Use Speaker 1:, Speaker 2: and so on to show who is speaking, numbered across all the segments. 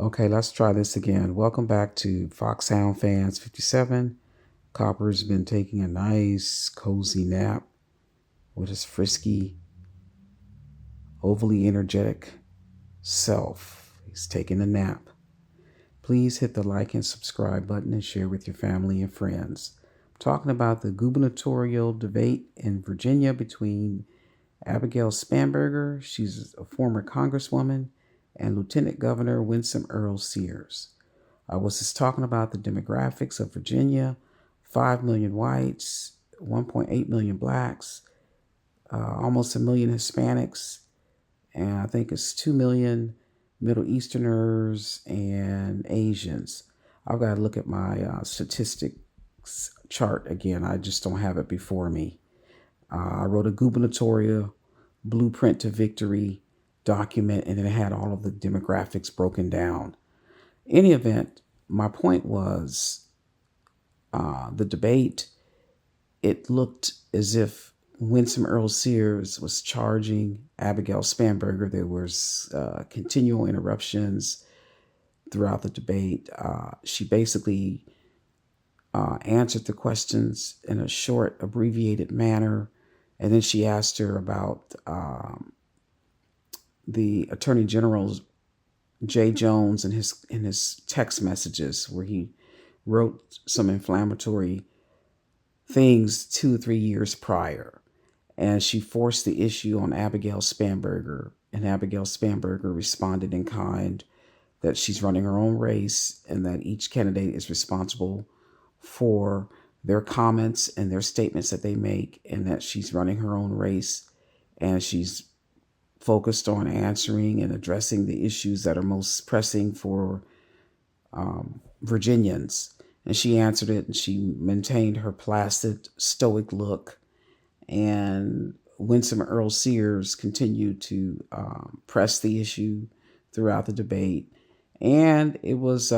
Speaker 1: Okay, let's try this again. Welcome back to Foxhound Fans 57. Copper's been taking a nice, cozy nap with his frisky, overly energetic self. He's taking a nap. Please hit the like and subscribe button and share with your family and friends. I'm talking about the gubernatorial debate in Virginia between Abigail Spanberger, she's a former congresswoman, and Lieutenant Governor Winsome Earl Sears. I was just talking about the demographics of Virginia: 5 million whites, 1.8 million blacks, almost a million Hispanics, and I think it's 2 million Middle Easterners and Asians. I've got to look at my statistics chart again. I just don't have it before me. I wrote a gubernatorial blueprint to victory document, and it had all of the demographics broken down. In any event, my point was the debate, it looked as if Winsome Earl Sears was charging Abigail Spanberger. There was continual interruptions throughout the debate. She basically answered the questions in a short, abbreviated manner, and then she asked her about the Attorney General's Jay Jones and his text messages, where he wrote some inflammatory things 2 or 3 years prior. And she forced the issue on Abigail Spanberger, and Abigail Spanberger responded in kind that she's running her own race and that each candidate is responsible for their comments and their statements that they make, and that she's running her own race and she's focused on answering and addressing the issues that are most pressing for Virginians. And she answered it, and she maintained her placid, stoic look. And Winsome Earl Sears continued to press the issue throughout the debate. And it was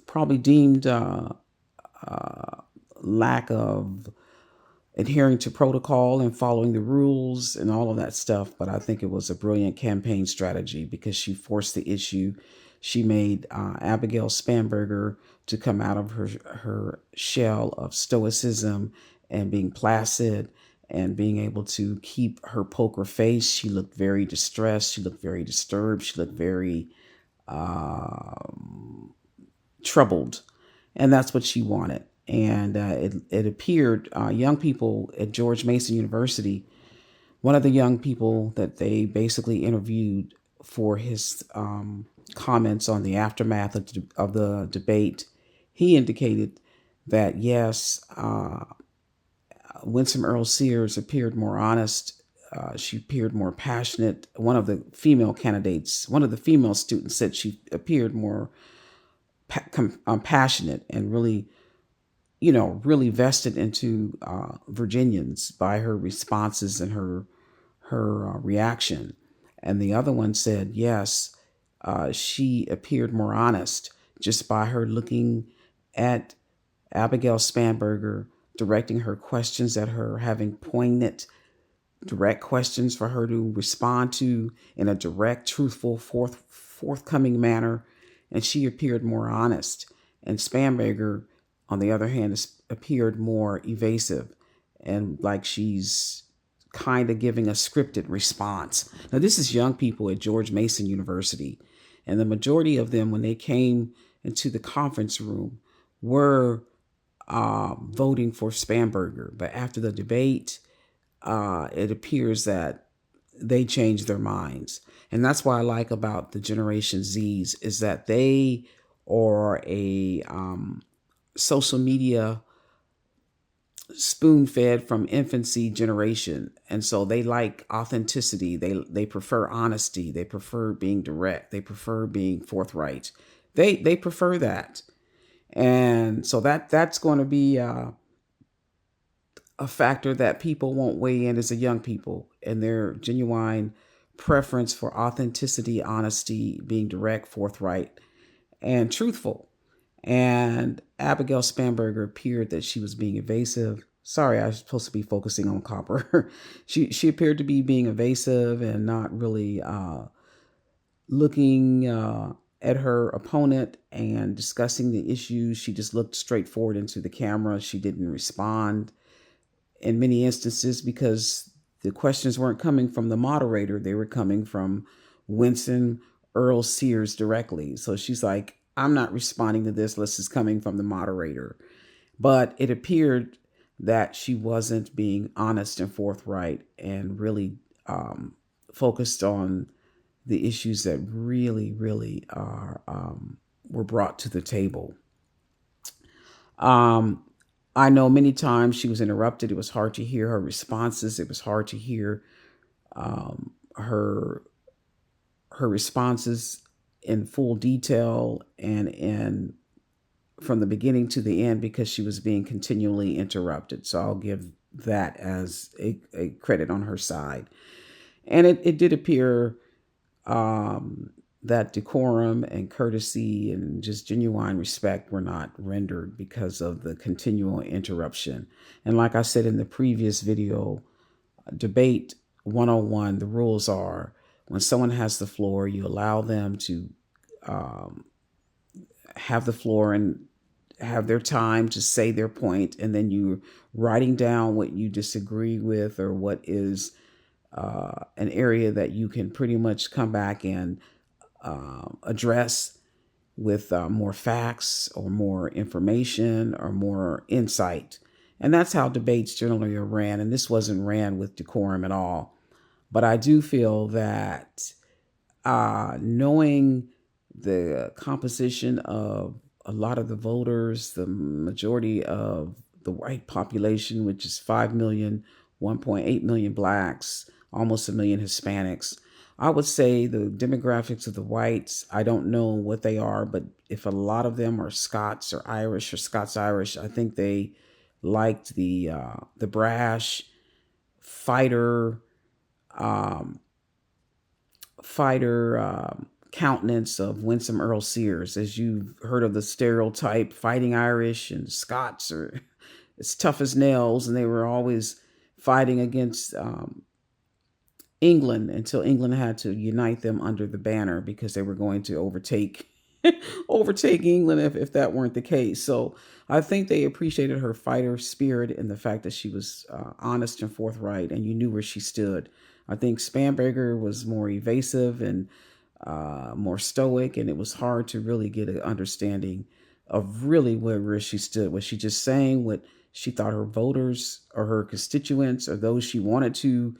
Speaker 1: probably deemed lack of adhering to protocol and following the rules and all of that stuff. But I think it was a brilliant campaign strategy because she forced the issue. She made Abigail Spanberger to come out of her shell of stoicism and being placid and being able to keep her poker face. She looked very distressed. She looked very disturbed. She looked very troubled. And that's what she wanted. And it appeared young people at George Mason University, one of the young people that they basically interviewed for his comments on the aftermath of the debate, he indicated that yes, Winsome Earl Sears appeared more honest. She appeared more passionate. One of the female candidates, one of the female students said she appeared more passionate and really, really vested into Virginians by her responses and her reaction. And the other one said, yes, she appeared more honest just by her looking at Abigail Spanberger, directing her questions at her, having poignant, direct questions for her to respond to in a direct, truthful, forthcoming manner. And she appeared more honest. And Spanberger, on the other hand, appeared more evasive and like she's kind of giving a scripted response. Now, this is young people at George Mason University, and the majority of them, when they came into the conference room, were voting for Spanberger. But after the debate, it appears that they changed their minds. And that's what I like about the Generation Zs, is that they are a social media spoon-fed from infancy generation, and so they like authenticity. They prefer honesty. They prefer being direct. They prefer being forthright. They prefer that, and so that's going to be a factor that people won't weigh in as a young people, and their genuine preference for authenticity, honesty, being direct, forthright, and truthful. And Abigail Spanberger appeared that she was being evasive. Sorry, I was supposed to be focusing on Copper. She appeared to be being evasive and not really looking at her opponent and discussing the issues. She just looked straight forward into the camera. She didn't respond in many instances because the questions weren't coming from the moderator. They were coming from Winston Earl Sears directly. So she's like, I'm not responding to this. This is coming from the moderator. But it appeared that she wasn't being honest and forthright and really focused on the issues that really are were brought to the table. I know many times she was interrupted. It was hard to hear her responses. It was hard to hear her responses in full detail and from the beginning to the end because she was being continually interrupted. So I'll give that as a credit on her side. And it did appear that decorum and courtesy and just genuine respect were not rendered because of the continual interruption. And like I said in the previous video, debate 101, the rules are when someone has the floor, you allow them to have the floor and have their time to say their point, and then you're writing down what you disagree with or what is an area that you can pretty much come back and address with more facts or more information or more insight. And that's how debates generally are ran. And this wasn't ran with decorum at all. But I do feel that knowing the composition of a lot of the voters, the majority of the white population, which is 5 million, 1.8 million blacks, almost a million Hispanics. I would say the demographics of the whites, I don't know what they are, but if a lot of them are Scots or Irish or Scots-Irish, I think they liked the brash fighter countenance of Winston Earl Sears. As you've heard of the stereotype, fighting Irish and Scots are as tough as nails, and they were always fighting against England until England had to unite them under the banner because they were going to overtake England if that weren't the case. So I think they appreciated her fighter spirit and the fact that she was honest and forthright, and you knew where she stood. I think Spanberger was more evasive and more stoic, and it was hard to really get an understanding of really where she stood. Was she just saying what she thought her voters or her constituents or those she wanted to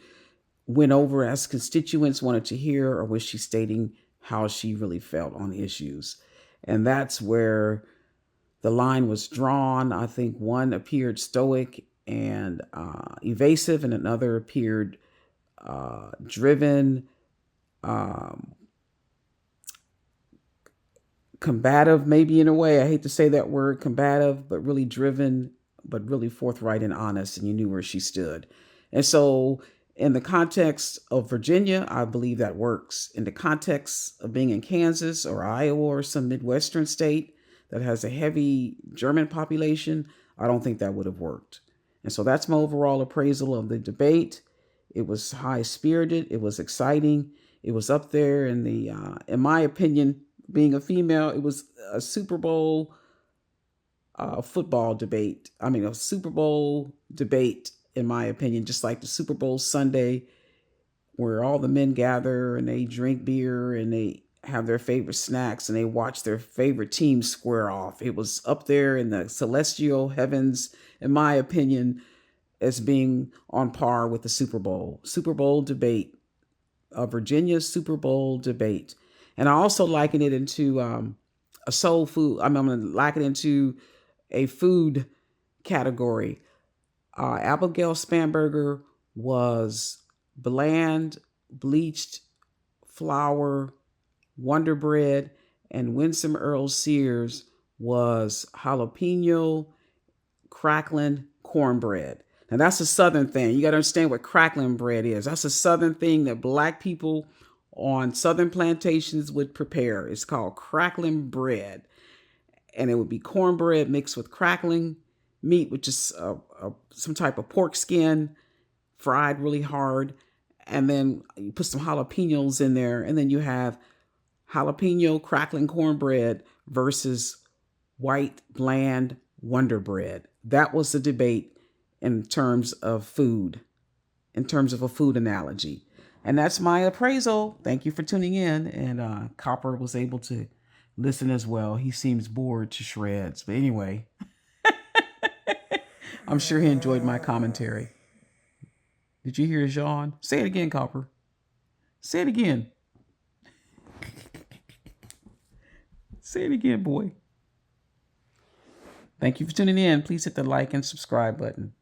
Speaker 1: win over as constituents wanted to hear, or was she stating how she really felt on the issues? And that's where the line was drawn. I think one appeared stoic and evasive, and another appeared driven, combative, maybe in a way. I hate to say that word, combative, but really driven, but really forthright and honest, and you knew where she stood. And so in the context of Virginia, I believe that works. In the context of being in Kansas or Iowa or some Midwestern state that has a heavy German population, I don't think that would have worked. And so that's my overall appraisal of the debate. It was high-spirited. It was exciting. It was up there in the, in my opinion, being a female, it was a Super Bowl football debate. I mean, a Super Bowl debate, in my opinion, just like the Super Bowl Sunday, where all the men gather and they drink beer and they have their favorite snacks and they watch their favorite team square off. It was up there in the celestial heavens, in my opinion, as being on par with the Super Bowl debate, Virginia's Super Bowl debate. And I also liken it into a soul food. I'm going to liken it into a food category. Abigail Spanberger was bland, bleached flour, Wonder Bread, and Winston Earl Sears was jalapeno, Cracklin, cornbread. Now that's a Southern thing. You got to understand what Cracklin bread is. That's a Southern thing that black people on Southern plantations would prepare. It's called Cracklin bread. And it would be cornbread mixed with crackling meat, which is some type of pork skin, fried really hard. And then you put some jalapenos in there. And then you have jalapeno crackling cornbread versus white bland Wonder Bread. That was the debate in terms of food, in terms of a food analogy. And that's my appraisal. Thank you for tuning in. And Copper was able to listen as well. He seems bored to shreds. But anyway, I'm sure he enjoyed my commentary. Did you hear his yawn? Say it again, Copper. Say it again. Say it again, boy. Thank you for tuning in. Please hit the like and subscribe button.